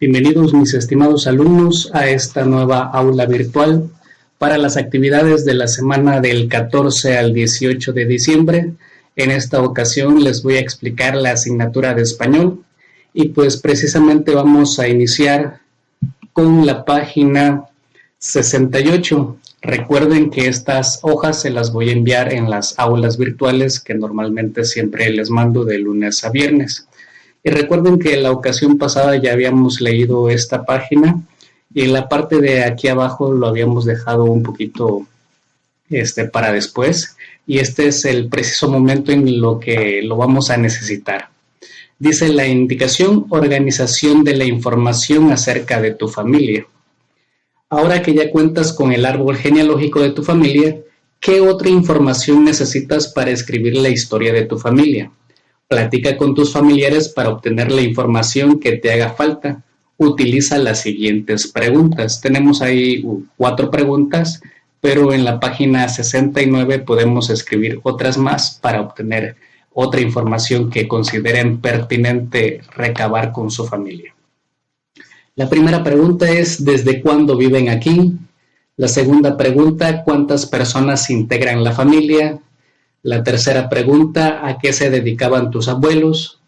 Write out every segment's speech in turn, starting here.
Bienvenidos mis estimados alumnos a esta nueva aula virtual para las actividades de la semana del 14 al 18 de diciembre. En esta ocasión les voy a explicar la asignatura de español y pues precisamente vamos a iniciar con la página 68. Recuerden que estas hojas se las voy a enviar en las aulas virtuales que normalmente siempre les mando de lunes a viernes. Y recuerden que la ocasión pasada ya habíamos leído esta página y en la parte de aquí abajo lo habíamos dejado un poquito para después. Y este es el preciso momento en lo que lo vamos a necesitar. Dice la indicación: organización de la información acerca de tu familia. Ahora que ya cuentas con el árbol genealógico de tu familia, ¿qué otra información necesitas para escribir la historia de tu familia? Platica con tus familiares para obtener la información que te haga falta. Utiliza las siguientes preguntas. Tenemos ahí 4 preguntas, pero en la página 69 podemos escribir otras más para obtener otra información que consideren pertinente recabar con su familia. La primera pregunta es: ¿desde cuándo viven aquí? La segunda pregunta: ¿cuántas personas integran la familia? La tercera pregunta: ¿a qué se dedicaban tus abuelos?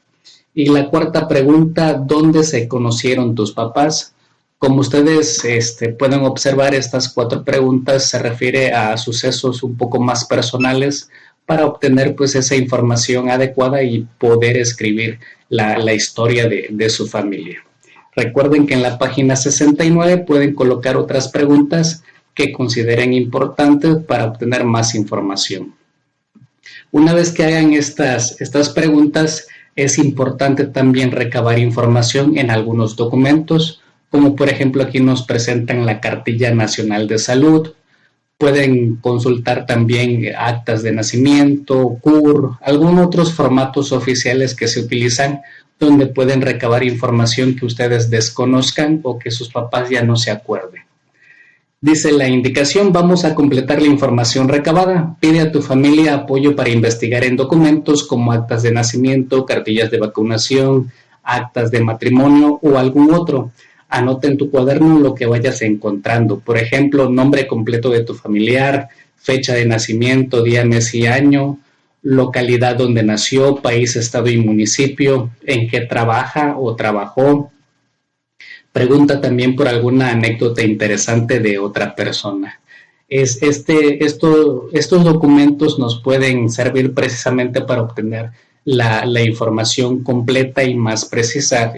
Y la cuarta pregunta: ¿dónde se conocieron tus papás? Como ustedes pueden observar, estas 4 preguntas se refieren a sucesos un poco más personales para obtener pues esa información adecuada y poder escribir la historia de su familia. Recuerden que en la página 69 pueden colocar otras preguntas que consideren importantes para obtener más información. Una vez que hagan estas preguntas, es importante también recabar información en algunos documentos, como por ejemplo aquí nos presentan la Cartilla Nacional de Salud. Pueden consultar también actas de nacimiento, CUR, algunos otros formatos oficiales que se utilizan donde pueden recabar información que ustedes desconozcan o que sus papás ya no se acuerden. Dice la indicación: vamos a completar la información recabada. Pide a tu familia apoyo para investigar en documentos como actas de nacimiento, cartillas de vacunación, actas de matrimonio o algún otro. Anota en tu cuaderno lo que vayas encontrando. Por ejemplo, nombre completo de tu familiar, fecha de nacimiento, día, mes y año, localidad donde nació, país, estado y municipio, en qué trabaja o trabajó. Pregunta también por alguna anécdota interesante de otra persona. Estos documentos nos pueden servir precisamente para obtener la información completa y más precisa.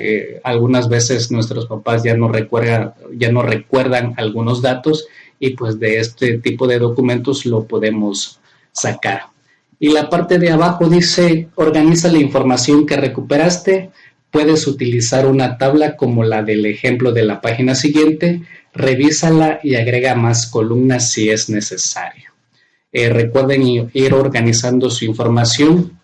Algunas veces nuestros papás ya no recuerdan algunos datos y pues de este tipo de documentos lo podemos sacar. Y la parte de abajo dice: organiza la información que recuperaste. Puedes utilizar una tabla como la del ejemplo de la página siguiente, revísala y agrega más columnas si es necesario. Recuerden ir organizando su información.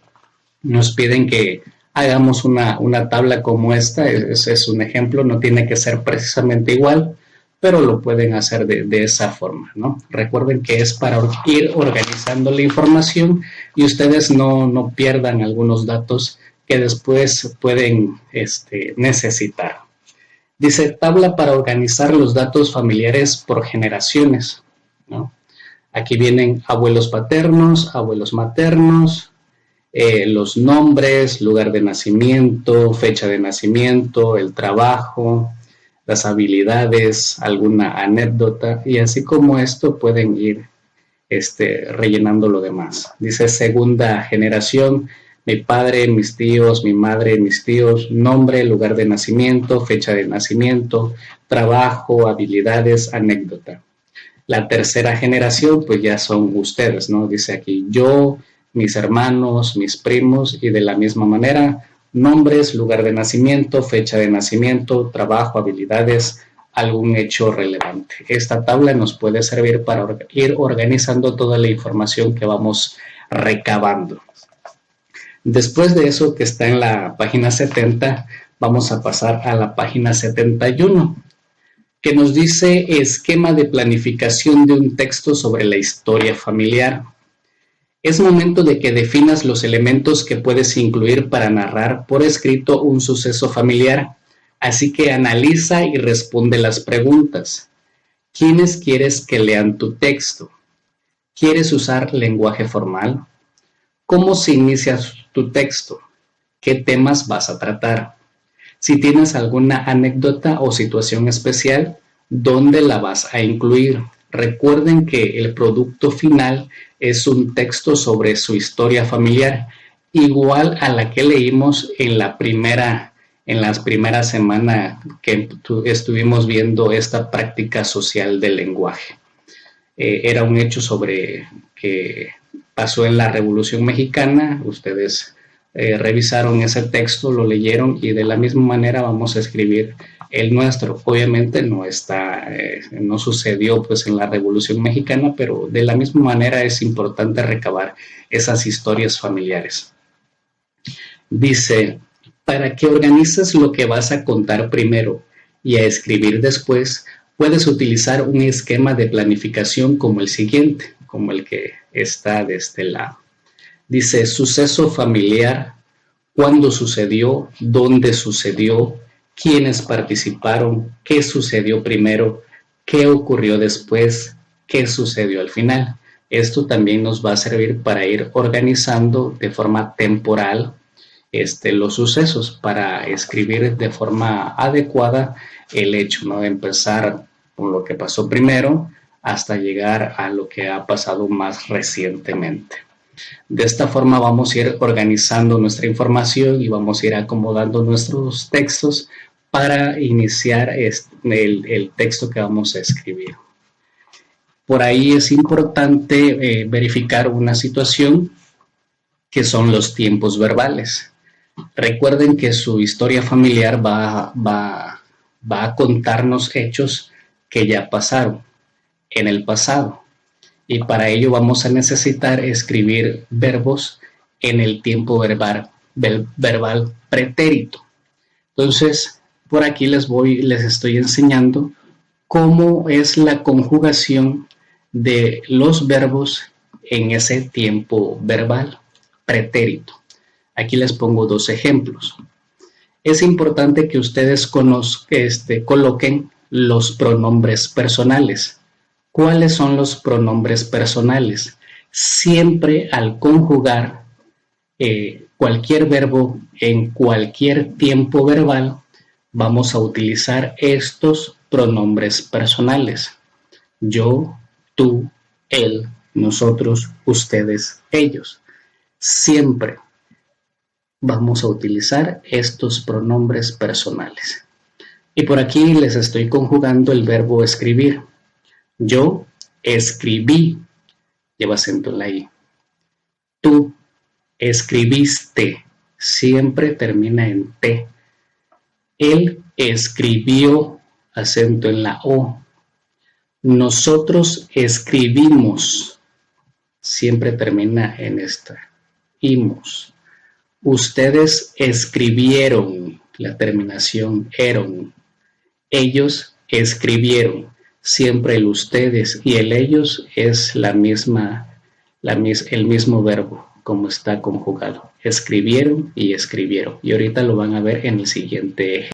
Nos piden que hagamos una tabla como esta. Es un ejemplo, no tiene que ser precisamente igual, pero lo pueden hacer de esa forma, ¿no? Recuerden que es para ir organizando la información y ustedes no pierdan algunos datos que después pueden necesitar. Dice: tabla para organizar los datos familiares por generaciones, ¿no? Aquí vienen abuelos paternos, abuelos maternos, los nombres, lugar de nacimiento, fecha de nacimiento, el trabajo, las habilidades, alguna anécdota, y así como esto pueden ir rellenando lo demás. Dice: segunda generación, mi padre, mis tíos, mi madre, mis tíos, nombre, lugar de nacimiento, fecha de nacimiento, trabajo, habilidades, anécdota. La tercera generación, pues ya son ustedes, ¿no? Dice aquí: yo, mis hermanos, mis primos, y de la misma manera, nombres, lugar de nacimiento, fecha de nacimiento, trabajo, habilidades, algún hecho relevante. Esta tabla nos puede servir para ir organizando toda la información que vamos recabando. Después de eso, que está en la página 70, vamos a pasar a la página 71, que nos dice: esquema de planificación de un texto sobre la historia familiar. Es momento de que definas los elementos que puedes incluir para narrar por escrito un suceso familiar. Así que analiza y responde las preguntas. ¿Quiénes quieres que lean tu texto? ¿Quieres usar lenguaje formal? ¿Cómo se inicia tu texto? ¿Qué temas vas a tratar? Si tienes alguna anécdota o situación especial, ¿dónde la vas a incluir? Recuerden que el producto final es un texto sobre su historia familiar, igual a la que leímos en las primeras semanas que estuvimos viendo esta práctica social del lenguaje. Era un hecho sobre que pasó en la Revolución Mexicana. Ustedes revisaron ese texto, lo leyeron y de la misma manera vamos a escribir el nuestro. Obviamente no sucedió pues en la Revolución Mexicana, pero de la misma manera es importante recabar esas historias familiares. Dice, para que organices lo que vas a contar primero y a escribir después, puedes utilizar un esquema de planificación como el siguiente, como el que está de este lado. Dice, suceso familiar, cuándo sucedió, dónde sucedió, quiénes participaron, qué sucedió primero, qué ocurrió después, qué sucedió al final. Esto también nos va a servir para ir organizando de forma temporal los sucesos, para escribir de forma adecuada el hecho, ¿no? De empezar con lo que pasó primero hasta llegar a lo que ha pasado más recientemente. De esta forma vamos a ir organizando nuestra información y vamos a ir acomodando nuestros textos para iniciar el texto que vamos a escribir. Por ahí es importante verificar una situación que son los tiempos verbales. Recuerden que su historia familiar va a contarnos hechos que ya pasaron en el pasado. Y para ello vamos a necesitar escribir verbos en el tiempo verbal pretérito. Entonces, por aquí les estoy enseñando cómo es la conjugación de los verbos en ese tiempo verbal pretérito. Aquí les pongo dos ejemplos. Es importante que ustedes coloquen los pronombres personales. ¿Cuáles son los pronombres personales? Siempre al conjugar cualquier verbo en cualquier tiempo verbal, vamos a utilizar estos pronombres personales. Yo, tú, él, nosotros, ustedes, ellos. Siempre vamos a utilizar estos pronombres personales. Y por aquí les estoy conjugando el verbo escribir. Yo escribí, lleva acento en la I. Tú escribiste, siempre termina en T. Él escribió, acento en la O. Nosotros escribimos, siempre termina en esta. Imos. Ustedes escribieron, la terminación eron. Ellos escribieron, siempre el ustedes y el ellos es el mismo verbo, como está conjugado. Escribieron y escribieron. Y ahorita lo van a ver en el siguiente ejemplo.